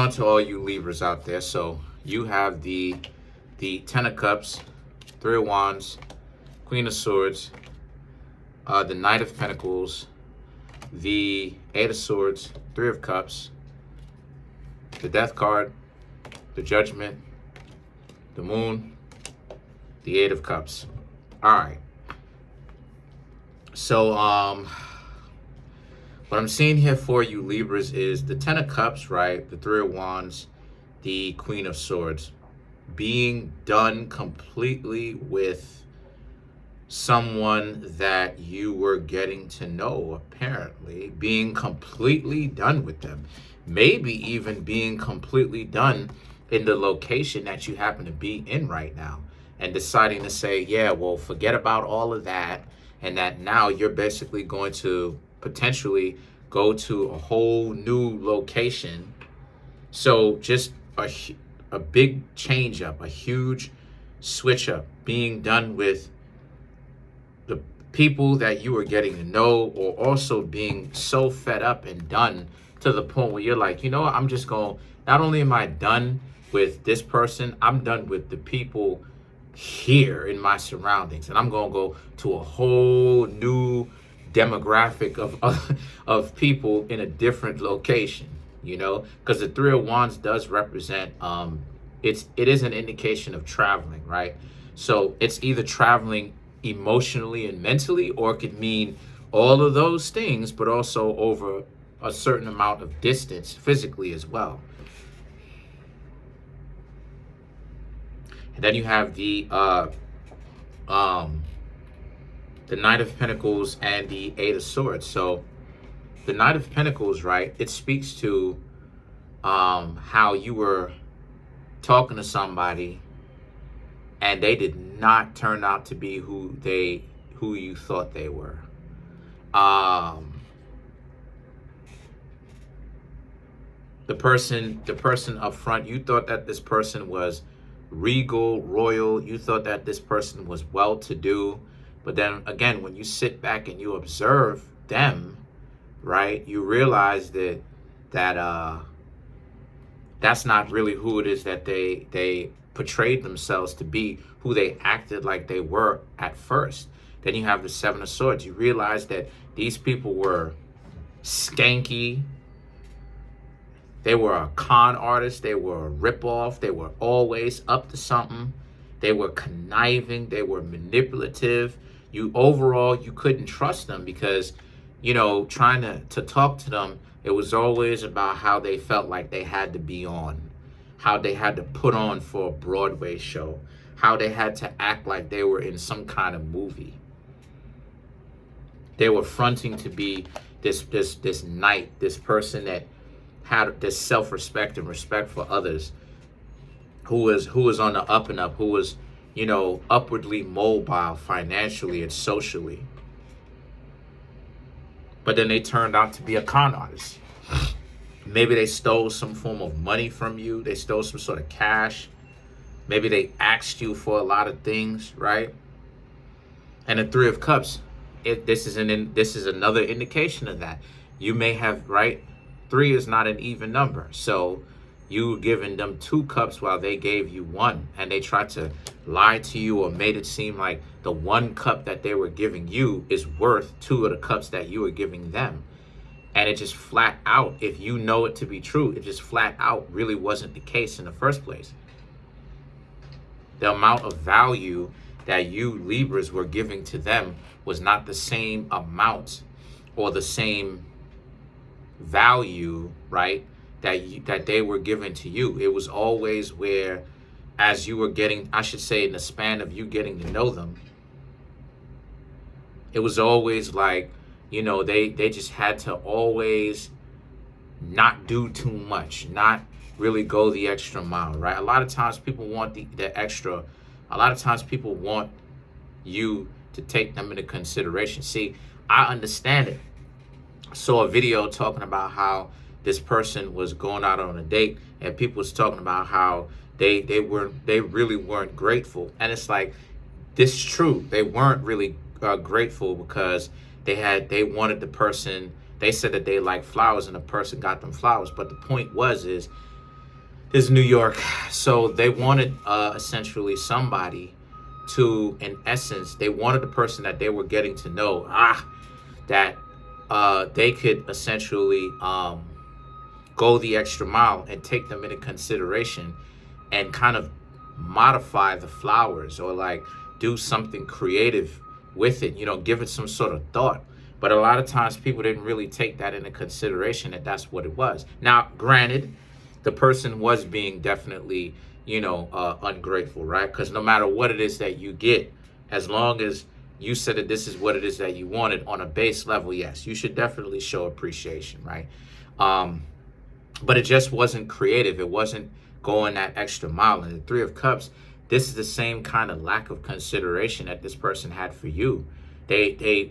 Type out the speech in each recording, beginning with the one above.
On to all you Libras out there. So you have the Ten of Cups, Three of Wands, Queen of Swords, the Knight of Pentacles, the Eight of Swords, Three of Cups, the Death card, the Judgment, the Moon, the Eight of Cups. All right. So what I'm seeing here for you Libras is the Ten of Cups, right? The Three of Wands, the Queen of Swords. Being done completely with someone that you were getting to know, apparently. Being completely done with them. Maybe even being completely done in the location that you happen to be in right now. And deciding to say, yeah, well, forget about all of that. And that now you're basically going to potentially go to a whole new location. So just a big change up, a huge switch up, being done with the people that you were getting to know, or also being so fed up and done to the point where you're like, you know what, I'm just going, not only am I done with this person, I'm done with the people here in my surroundings, and I'm going to go to a whole new demographic of people in a different location, you know, because the Three of Wands does represent it is an indication of traveling, right? So it's either traveling emotionally and mentally, or it could mean all of those things, but also over a certain amount of distance physically as well. And then you have the Knight of Pentacles and the Eight of Swords. So the Knight of Pentacles, right, it speaks to how you were talking to somebody and they did not turn out to be who you thought they were. The person up front, you thought that this person was regal, royal, you thought that this person was well-to-do, but then again, when you sit back and you observe them, right, you realize that that's not really who it is that they portrayed themselves to be, who they acted like they were at first. Then you have the Seven of Swords. You realize that these people were skanky. They were a con artist. They were a ripoff. They were always up to something. They were conniving. They were manipulative. You couldn't trust them because, you know, trying to talk to them, it was always about how they felt like they had to be on, how they had to put on for a Broadway show, how they had to act like they were in some kind of movie. They were fronting to be this knight, this person that had this self-respect and respect for others, who was on the up and up, who was, you know, upwardly mobile financially and socially. But then they turned out to be a con artist. Maybe they stole some form of money from you. They stole some sort of cash. Maybe they asked you for a lot of things, right? And the Three of Cups, this is another indication of that. You may have, right? 3 is not an even number. So you giving them 2 cups while they gave you 1, and they tried to lie to you or made it seem like the 1 cup that they were giving you is worth 2 of the cups that you were giving them. And it just flat out, if you know it to be true, it just flat out really wasn't the case in the first place. The amount of value that you Libras were giving to them was not the same amount or the same value, right, that they were giving to you. It was always where, as you were getting, I should say, in the span of you getting to know them, it was always like, you know, they just had to always not do too much, not really go the extra mile, right? A lot of times people want the extra. A lot of times people want you to take them into consideration. See, I understand it. I saw a video talking about how this person was going out on a date, and people was talking about how they really weren't grateful. And it's like, this is true. They weren't really grateful because they wanted the person, they said that they liked flowers and the person got them flowers. But the point is is New York. So they wanted essentially somebody to, in essence, they wanted the person that they were getting to know, that they could essentially go the extra mile and take them into consideration and kind of modify the flowers, or like do something creative with it, give it some sort of thought. But a lot of times people didn't really take that into consideration, that that's what it was. Now, granted, the person was being definitely, ungrateful, right? Because no matter what it is that you get, as long as you said that this is what it is that you wanted on a base level, yes, you should definitely show appreciation, right? But it just wasn't creative. It wasn't going that extra mile. And the Three of Cups, this is the same kind of lack of consideration that this person had for you. They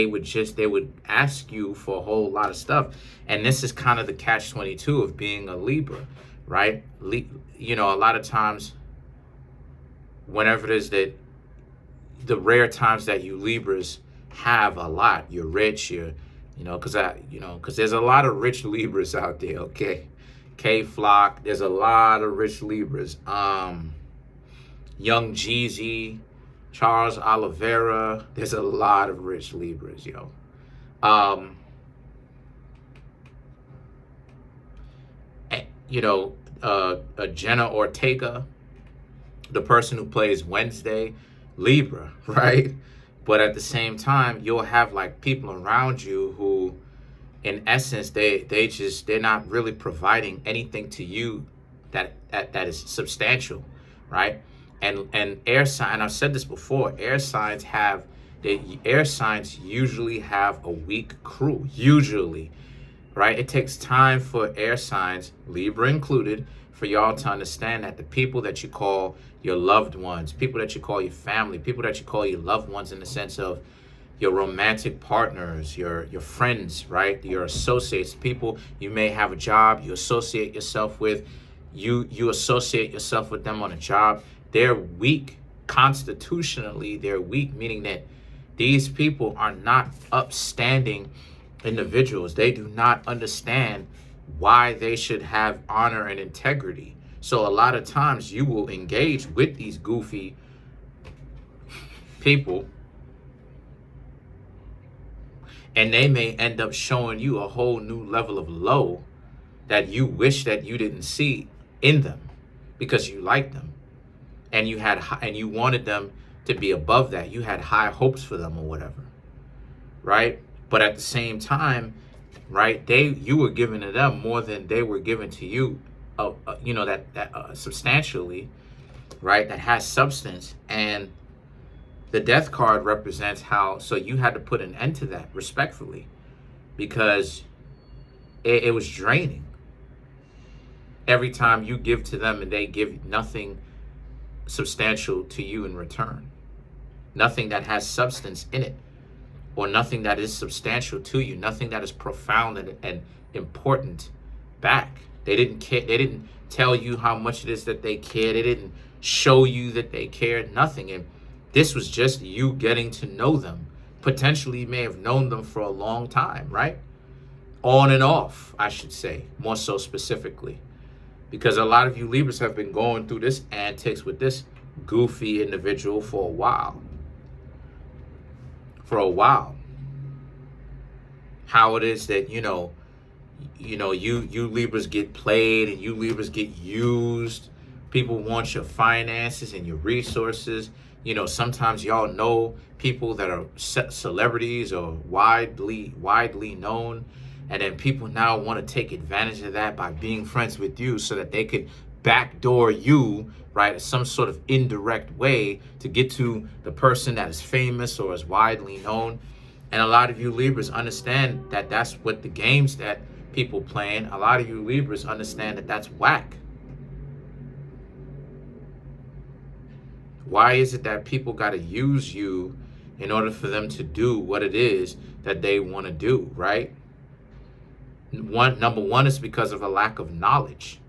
would ask you for a whole lot of stuff. And this is kind of the catch-22 of being a Libra, right? A lot of times, whenever it is that the rare times that you Libras have a lot, you're rich, because there's a lot of rich Libras out there, okay? K-Flock, there's a lot of rich Libras. Young Jeezy, Charles Oliveira, there's a lot of rich Libras, Jenna Ortega, the person who plays Wednesday, Libra, right? But at the same time, you'll have like people around you who, in essence, they're not really providing anything to you that is substantial, right? And air sign, I've said this before, air signs usually have a weak crew, usually, right? It takes time for air signs, Libra included, for y'all to understand that the people that you call your loved ones, people that you call your family, people that you call your loved ones in the sense of your romantic partners, your friends, right? Your associates, people you may have a job, you associate yourself with, you associate yourself with them on a job. They're weak constitutionally. They're weak, meaning that these people are not upstanding individuals. They do not understand why they should have honor and integrity. So a lot of times you will engage with these goofy people, and they may end up showing you a whole new level of low that you wish that you didn't see in them, because you like them and you wanted them to be above that. You had high hopes for them or whatever, right? But at the same time, right, you were giving to them more than they were giving to you, substantially, right? That has substance. And the death card represents so you had to put an end to that respectfully, because it was draining. Every time you give to them and they give nothing substantial to you in return, nothing that has substance in it, or nothing that is substantial to you, nothing that is profound and important back. They didn't care. They didn't tell you how much it is that they care. They didn't show you that they cared, nothing. And this was just you getting to know them. Potentially you may have known them for a long time, right? On and off, I should say, more so specifically. Because a lot of you Libras have been going through this antics with this goofy individual for a while. How it is that, you Libras get played and you Libras get used. People want your finances and your resources. Sometimes y'all know people that are celebrities or widely known. And then people now want to take advantage of that by being friends with you so that they could backdoor you, right, some sort of indirect way to get to the person that is famous or is widely known. And a lot of you Libras understand that that's what the games that people playing. A lot of you Libras understand that that's whack. Why is it that people got to use you in order for them to do what it is that they want to do, right? Number one is because of a lack of knowledge,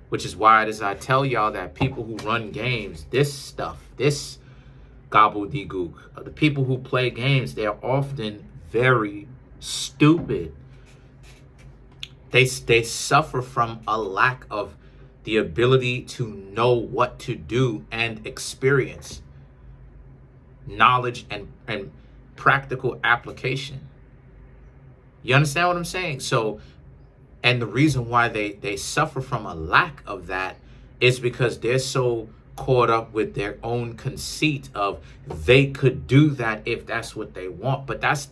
which is why it is I tell y'all that people who run games, this gobbledygook, the people who play games, they're often very stupid. They suffer from a lack of the ability to know what to do and experience knowledge and practical application. You understand what I'm saying? So, and the reason why they suffer from a lack of that is because they're so caught up with their own conceit of they could do that if that's what they want. But that's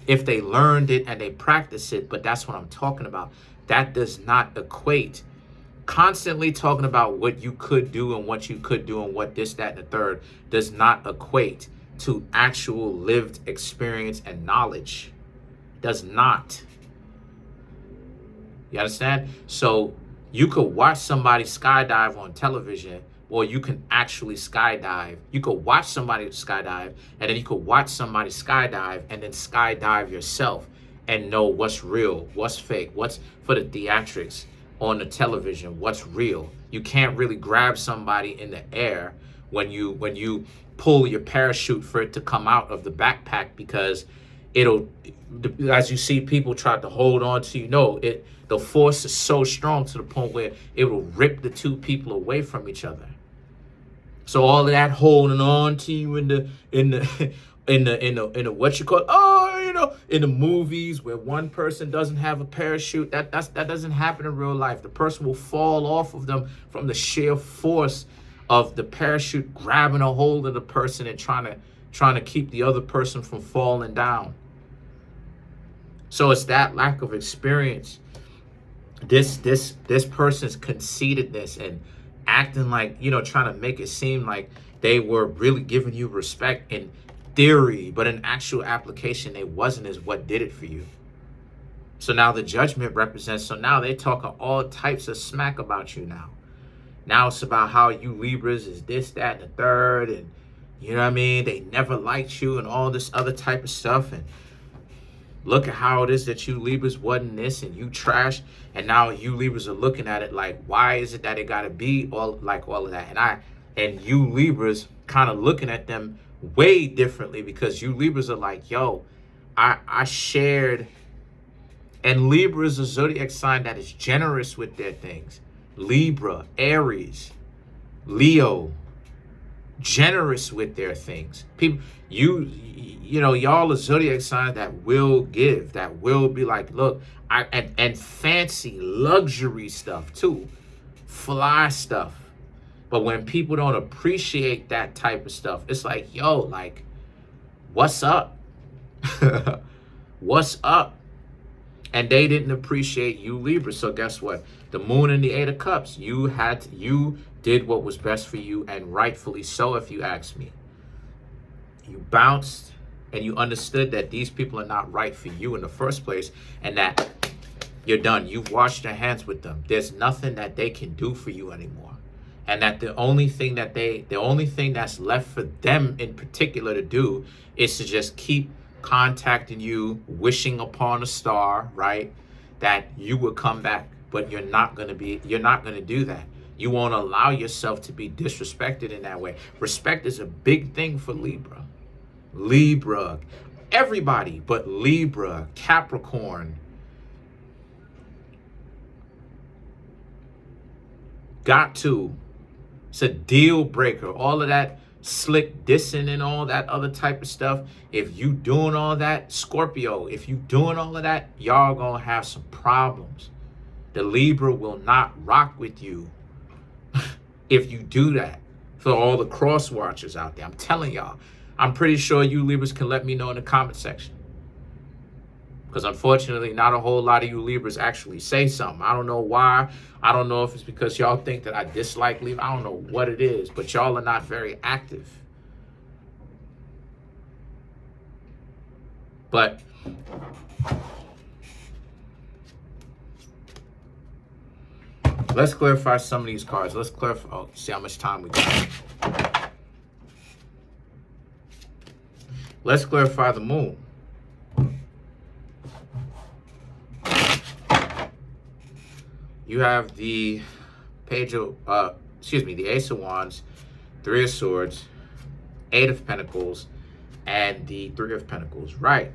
if they learned it and they practice it. But that's what I'm talking about. That does not equate. Constantly talking about what you could do and what you could do and what this, that, and the third does not equate to actual lived experience and knowledge. Does not. You understand? So you could watch somebody skydive on television, or you can actually skydive. You could watch somebody skydive, and then you could watch somebody skydive and then skydive yourself and know what's real, what's fake, what's for the theatrics on the television, what's real. You can't really grab somebody in the air when you pull your parachute for it to come out of the backpack, because it'll, as you see people try to hold on to, the force is so strong to the point where it will rip the two people away from each other. So all of that holding on to you in the what you call, in the movies where one person doesn't have a parachute, that doesn't happen in real life. The person will fall off of them from the sheer force of the parachute grabbing a hold of the person and trying to keep the other person from falling down. So it's that lack of experience. This person's conceitedness and acting like, trying to make it seem like they were really giving you respect in theory, but in actual application, they wasn't, is what did it for you. So now the judgment represents, so now they talking all types of smack about you now. Now it's about how you Libras is this, that, and the third, and you know what I mean? They never liked you and all this other type of stuff. And look at how it is that you Libras wasn't this and you trash. And now you Libras are looking at it like, why is it that it got to be all of that? And you Libras kind of looking at them way differently, because you Libras are like, yo, I shared. And Libra is a zodiac sign that is generous with their things. Libra, Aries, Leo, generous with their things. People, y'all are zodiac signs that will give, that will be like, look, and fancy luxury stuff too, fly stuff. But when people don't appreciate that type of stuff, it's like, yo, like, what's up? What's up? And they didn't appreciate you Libra. So guess what? The moon and the 8 of cups, you did what was best for you, and rightfully so, if you ask me. You bounced and you understood that these people are not right for you in the first place, and that you're done. You've washed your hands with them. There's nothing that they can do for you anymore. And that the only thing that's left for them in particular to do is to just keep contacting you, wishing upon a star, right, that you will come back. But you're not going to do that. You won't allow yourself to be disrespected in that way. Respect is a big thing for Libra. Libra, everybody, but Libra, Capricorn, got to. It's a deal breaker. All of that slick dissing and all that other type of stuff. If you doing all that, Scorpio, if you doing all of that, y'all gonna have some problems. The Libra will not rock with you if you do that. For all the cross watchers out there, I'm telling y'all, I'm pretty sure you Libras can let me know in the comment section. Because unfortunately, not a whole lot of you Libras actually say something. I don't know why. I don't know if it's because y'all think that I dislike Libra. I don't know what it is, but y'all are not very active. But let's clarify some of these cards. Let's clarify. Oh, see how much time we got. Let's clarify the moon. You have the the Ace of Wands, 3 of Swords, 8 of Pentacles, and the 3 of Pentacles, right?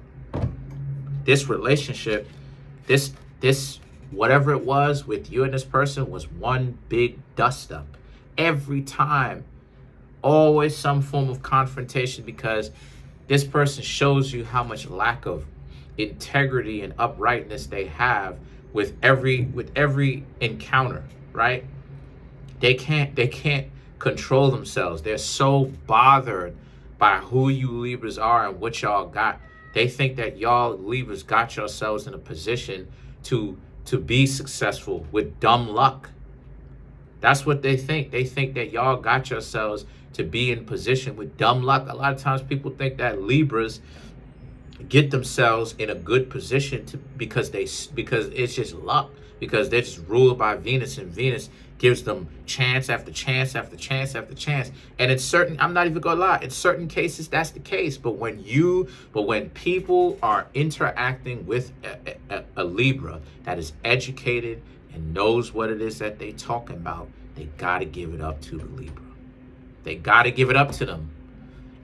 This relationship, this whatever it was with you and this person was one big dust up. Every time, always some form of confrontation, because this person shows you how much lack of integrity and uprightness they have with every encounter, right? They can't control themselves. They're so bothered by who you Libras are and what y'all got. They think that y'all Libras got yourselves in a position to be successful with dumb luck. That's what they think. They think that y'all got yourselves to be in position with dumb luck. A lot of times people think that Libras get themselves in a good position because it's just luck, because they're just ruled by Venus, and Venus gives them chance after chance after chance after chance. And in certain, I'm not even gonna lie, in certain cases that's the case. But when people are interacting with a Libra that is educated and knows what it is that they talking about, they gotta give it up to the Libra. They gotta give it up to them.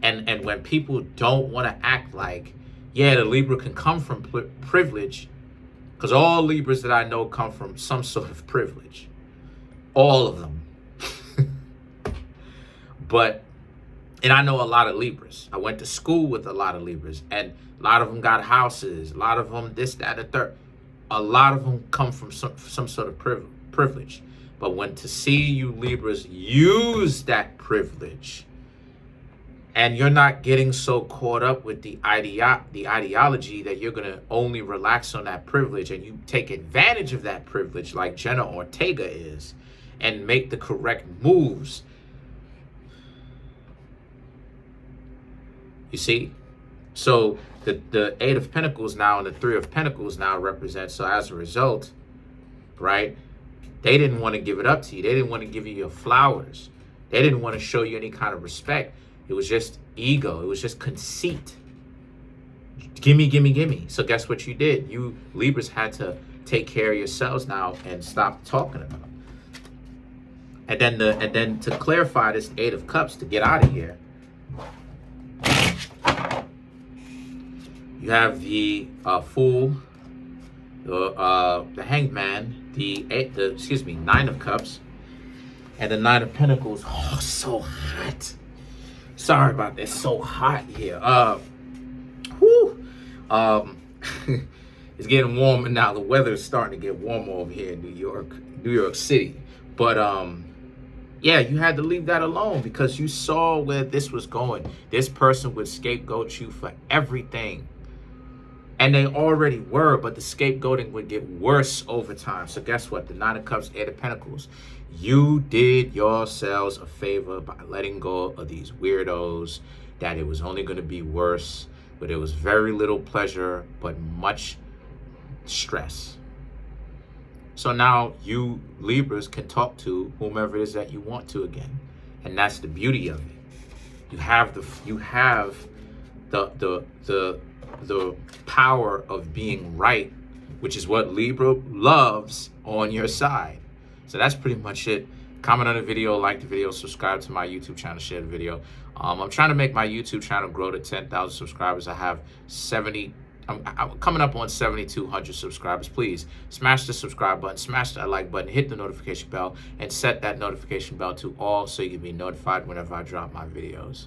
And when people don't want to act like, yeah, the Libra can come from privilege, because all Libras that I know come from some sort of privilege. All of them. And I know a lot of Libras. I went to school with a lot of Libras, and a lot of them got houses, a lot of them this, that, and the third. A lot of them come from some sort of privilege. But when to see you Libras use that privilege, and you're not getting so caught up with the ideology that you're going to only relax on that privilege, and you take advantage of that privilege like Jenna Ortega is, and make the correct moves. You see? So the Eight of Pentacles now and the Three of Pentacles now represent, so as a result, right, they didn't want to give it up to you. They didn't want to give you your flowers. They didn't want to show you any kind of respect. It was just ego. It was just conceit. Gimme, gimme, gimme. So guess what you did? You Libras had to take care of yourselves now and stop talking about it. And then to clarify this Eight of Cups, to get out of here, you have the Fool, the Hanged Man, the Nine of Cups, and the Nine of Pentacles. Oh, so hot. Sorry about that. So hot here. It's getting warmer now. The weather is starting to get warmer over here in New York City. But yeah, you had to leave that alone because you saw where this was going. This person would scapegoat you for everything. And they already were, but the scapegoating would get worse over time. So guess what? The Nine of Cups, Eight of Pentacles. You did yourselves a favor by letting go of these weirdos that it was only going to be worse, but it was very little pleasure, but much stress. So now you Libras can talk to whomever it is that you want to again. And that's the beauty of it. You have the power of being right, which is what Libra loves, on your side. So that's pretty much it. Comment on the video, like the video, subscribe to my YouTube channel, share the video. I'm trying to make my YouTube channel grow to 10,000 subscribers. I have I'm coming up on 7,200 subscribers. Please smash the subscribe button, smash that like button, hit the notification bell, and set that notification bell to all so you can be notified whenever I drop my videos.